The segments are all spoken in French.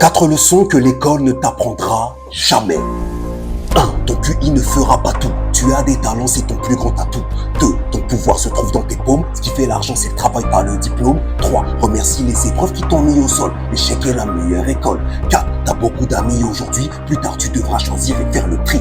4 leçons que l'école ne t'apprendra jamais. 1. Ton QI ne fera pas tout. Tu as des talents, c'est ton plus grand atout. 2. Ton pouvoir se trouve dans tes paumes. Ce qui fait l'argent, c'est le travail, pas le diplôme. 3. Remercie les épreuves qui t'ont mis au sol. L'échec est la meilleure école. 4. T'as beaucoup d'amis aujourd'hui. Plus tard, tu devras choisir et faire le tri.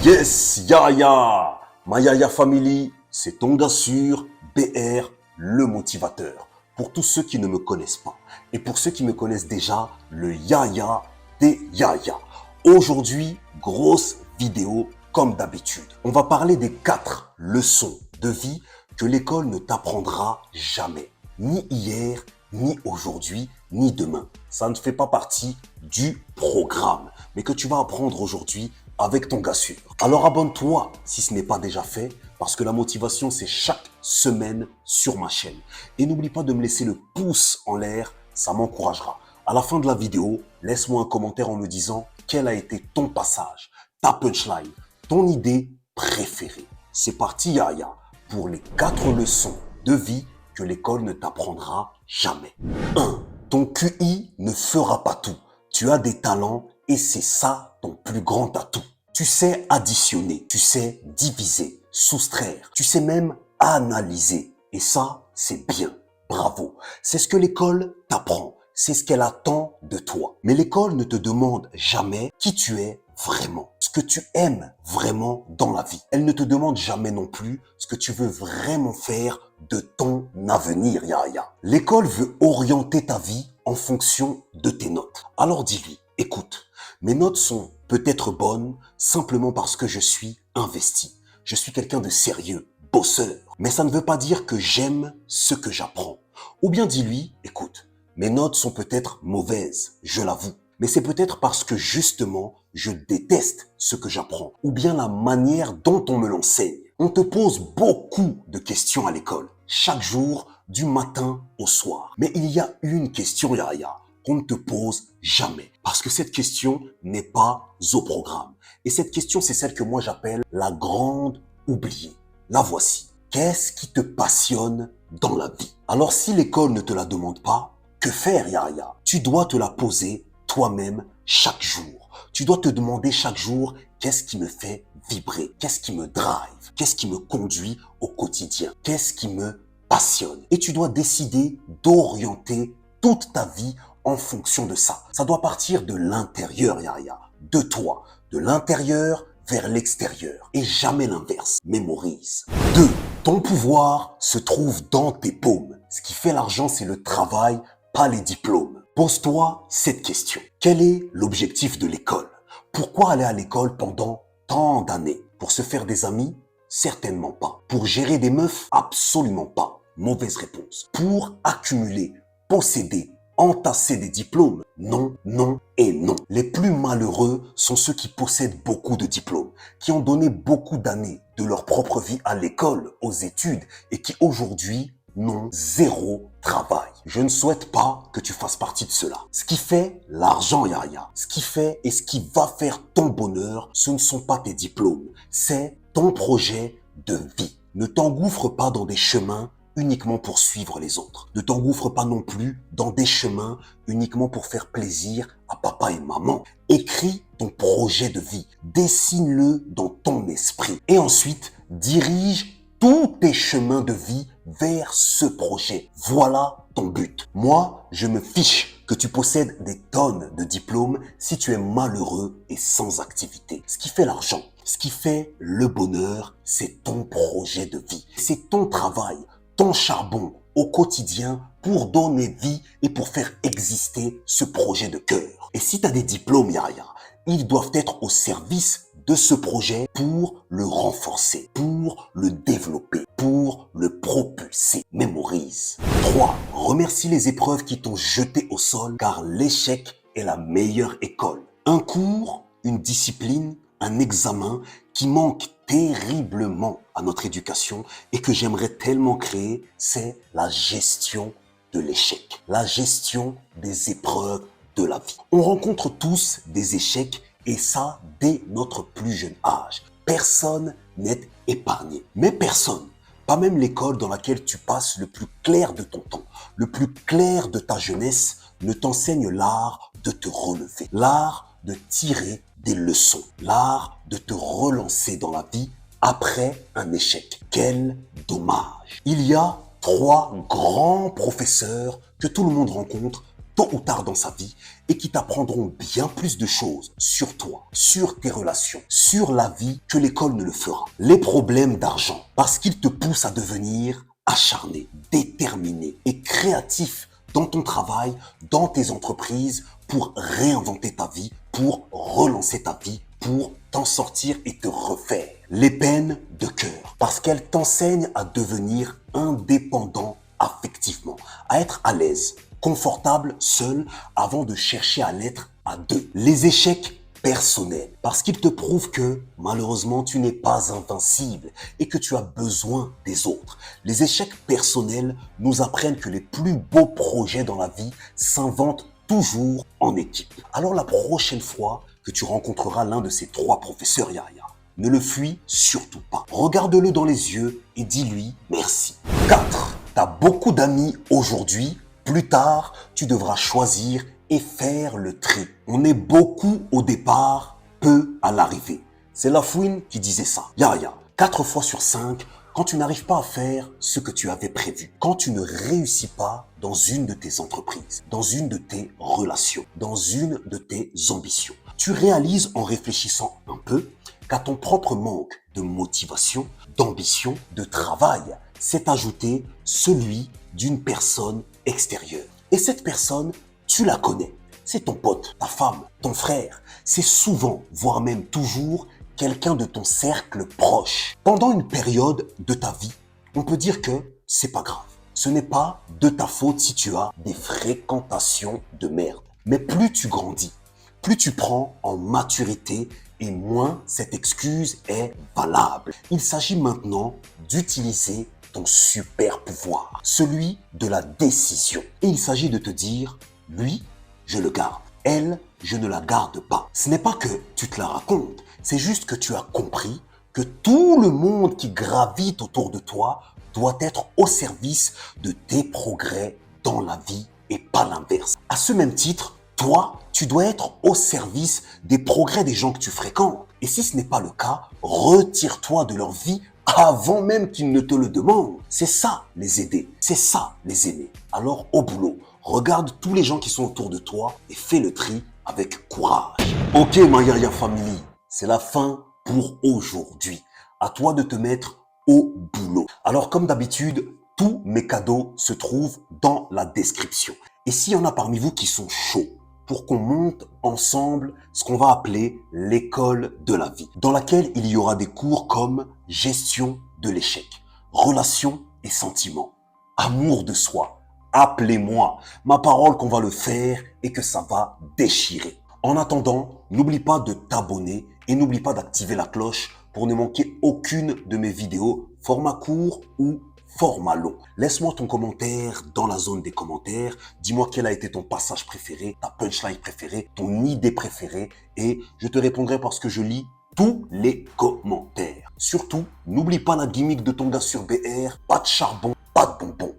Yes, Yaya! Ma Yaya Family, c'est ton gars sûr, BR, le motivateur. Pour tous ceux qui ne me connaissent pas, et pour ceux qui me connaissent déjà, le Yaya des Yaya. Aujourd'hui, grosse vidéo comme d'habitude. On va parler des 4 leçons de vie que l'école ne t'apprendra jamais. Ni hier, ni aujourd'hui, ni demain. Ça ne fait pas partie du programme, mais que tu vas apprendre aujourd'hui avec ton gars sûr. Alors abonne-toi si ce n'est pas déjà fait, parce que la motivation, c'est chaque semaine sur ma chaîne. Et n'oublie pas de me laisser le pouce en l'air, ça m'encouragera. À la fin de la vidéo, laisse-moi un commentaire en me disant quel a été ton passage, ta punchline, ton idée préférée. C'est parti Yaya pour les 4 leçons de vie que l'école ne t'apprendra jamais. 1. Ton QI ne fera pas tout. Tu as des talents et c'est ça ton plus grand atout. Tu sais additionner, tu sais diviser, soustraire, tu sais même analyser. Et ça, c'est bien. Bravo. C'est ce que l'école t'apprend. C'est ce qu'elle attend de toi. Mais l'école ne te demande jamais qui tu es vraiment, ce que tu aimes vraiment dans la vie. Elle ne te demande jamais non plus ce que tu veux vraiment faire de ton avenir, Yaya. L'école veut orienter ta vie en fonction de tes notes. Alors dis-lui, écoute, mes notes sont peut-être bonnes simplement parce que je suis investi. Je suis quelqu'un de sérieux, bosseur. Mais ça ne veut pas dire que j'aime ce que j'apprends. Ou bien dis-lui, écoute, mes notes sont peut-être mauvaises, je l'avoue. Mais c'est peut-être parce que justement, je déteste ce que j'apprends. Ou bien la manière dont on me l'enseigne. On te pose beaucoup de questions à l'école. Chaque jour, du matin au soir. Mais il y a une question, Yaya, qu'on ne te pose jamais. Parce que cette question n'est pas au programme. Et cette question, c'est celle que moi j'appelle la grande oubliée. La voici. Qu'est-ce qui te passionne dans la vie? Alors si l'école ne te la demande pas, que faire, Yaya? Tu dois te la poser toi-même chaque jour. Tu dois te demander chaque jour qu'est-ce qui me fait vibrer, qu'est-ce qui me drive, qu'est-ce qui me conduit au quotidien, qu'est-ce qui me passionne. Et tu dois décider d'orienter toute ta vie en fonction de ça. Ça doit partir de l'intérieur, Yaya, de toi, de l'intérieur vers l'extérieur et jamais l'inverse. Mémorise. 2. Ton pouvoir se trouve dans tes paumes. Ce qui fait l'argent, c'est le travail, pas les diplômes. Pose-toi cette question. Quel est l'objectif de l'école? Pourquoi aller à l'école pendant tant d'années? Pour se faire des amis? Certainement pas. Pour gérer des meufs? Absolument pas. Mauvaise réponse. Pour accumuler, posséder, entasser des diplômes? Non, non et non. Les plus malheureux sont ceux qui possèdent beaucoup de diplômes, qui ont donné beaucoup d'années de leur propre vie à l'école, aux études et qui aujourd'hui n'ont zéro travail. Je ne souhaite pas que tu fasses partie de cela. Ce qui fait l'argent, Yaya, ce qui fait et ce qui va faire ton bonheur, ce ne sont pas tes diplômes, c'est ton projet de vie. Ne t'engouffre pas dans des chemins uniquement pour suivre les autres. Ne t'engouffre pas non plus dans des chemins uniquement pour faire plaisir à papa et maman. Écris ton projet de vie, dessine-le dans ton esprit et ensuite dirige tous tes chemins de vie vers ce projet. Voilà ton but. Moi, je me fiche que tu possèdes des tonnes de diplômes si tu es malheureux et sans activité. Ce qui fait l'argent, ce qui fait le bonheur, c'est ton projet de vie. C'est ton travail, ton charbon au quotidien pour donner vie et pour faire exister ce projet de cœur. Et si tu as des diplômes, Yaya, ils doivent être au service de ce projet pour le renforcer, pour le développer, pour le propulser. Mémorise. 3. Remercie les épreuves qui t'ont jeté au sol car l'échec est la meilleure école. Un cours, une discipline, un examen qui manque terriblement à notre éducation et que j'aimerais tellement créer, c'est la gestion de l'échec, la gestion des épreuves de la vie. On rencontre tous des échecs et ça dès notre plus jeune âge. Personne n'est épargné. Mais personne Pas même l'école dans laquelle tu passes le plus clair de ton temps, le plus clair de ta jeunesse, ne t'enseigne l'art de te relever, l'art de tirer des leçons, l'art de te relancer dans la vie après un échec. Quel dommage! Il y a 3 grands professeurs que tout le monde rencontre tôt ou tard dans sa vie et qui t'apprendront bien plus de choses sur toi, sur tes relations, sur la vie que l'école ne le fera. Les problèmes d'argent, parce qu'ils te poussent à devenir acharné, déterminé et créatif dans ton travail, dans tes entreprises, pour réinventer ta vie, pour relancer ta vie, pour t'en sortir et te refaire. Les peines de cœur, parce qu'elles t'enseignent à devenir indépendant affectivement, à être à l'aise, confortable seul avant de chercher à l'être à deux. Les échecs personnels, parce qu'ils te prouvent que malheureusement tu n'es pas invincible et que tu as besoin des autres. Les échecs personnels nous apprennent que les plus beaux projets dans la vie s'inventent toujours en équipe. Alors la prochaine fois que tu rencontreras l'un de ces 3 professeurs Yaya, ne le fuis surtout pas. Regarde-le dans les yeux et dis-lui merci. 4. T'as beaucoup d'amis aujourd'hui. Plus tard, tu devras choisir et faire le tri. On est beaucoup au départ, peu à l'arrivée. C'est Lafouine qui disait ça. Yaya, 4 fois sur 5, quand tu n'arrives pas à faire ce que tu avais prévu, quand tu ne réussis pas dans une de tes entreprises, dans une de tes relations, dans une de tes ambitions, tu réalises en réfléchissant un peu qu'à ton propre manque de motivation, d'ambition, de travail, s'est ajouté celui d'une personne extérieure. Et cette personne, tu la connais. C'est ton pote, ta femme, ton frère. C'est souvent, voire même toujours, quelqu'un de ton cercle proche. Pendant une période de ta vie, on peut dire que c'est pas grave. Ce n'est pas de ta faute si tu as des fréquentations de merde. Mais plus tu grandis, plus tu prends en maturité et moins cette excuse est valable. Il s'agit maintenant d'utiliser ton super pouvoir, celui de la décision. Et il s'agit de te dire, lui, je le garde. Elle, je ne la garde pas. Ce n'est pas que tu te la racontes, c'est juste que tu as compris que tout le monde qui gravite autour de toi doit être au service de tes progrès dans la vie et pas l'inverse. À ce même titre, toi, tu dois être au service des progrès des gens que tu fréquentes. Et si ce n'est pas le cas, retire-toi de leur vie avant même qu'ils ne te le demandent. C'est ça, les aider. C'est ça, les aimer. Alors, au boulot, regarde tous les gens qui sont autour de toi et fais le tri avec courage. Ok, ma Yaya Family, c'est la fin pour aujourd'hui. À toi de te mettre au boulot. Alors, comme d'habitude, tous mes cadeaux se trouvent dans la description. Et s'il y en a parmi vous qui sont chauds pour qu'on monte ensemble ce qu'on va appeler l'école de la vie, dans laquelle il y aura des cours comme gestion de l'échec, relations et sentiments, amour de soi. Appelez-moi, ma parole qu'on va le faire et que ça va déchirer. En attendant, n'oublie pas de t'abonner et n'oublie pas d'activer la cloche pour ne manquer aucune de mes vidéos, format court ou format long. Laisse-moi ton commentaire dans la zone des commentaires. Dis-moi quel a été ton passage préféré, ta punchline préférée, ton idée préférée et je te répondrai parce que je lis tous les commentaires. Surtout, n'oublie pas la gimmick de ton gars sur BR, pas de charbon, pas de bonbons.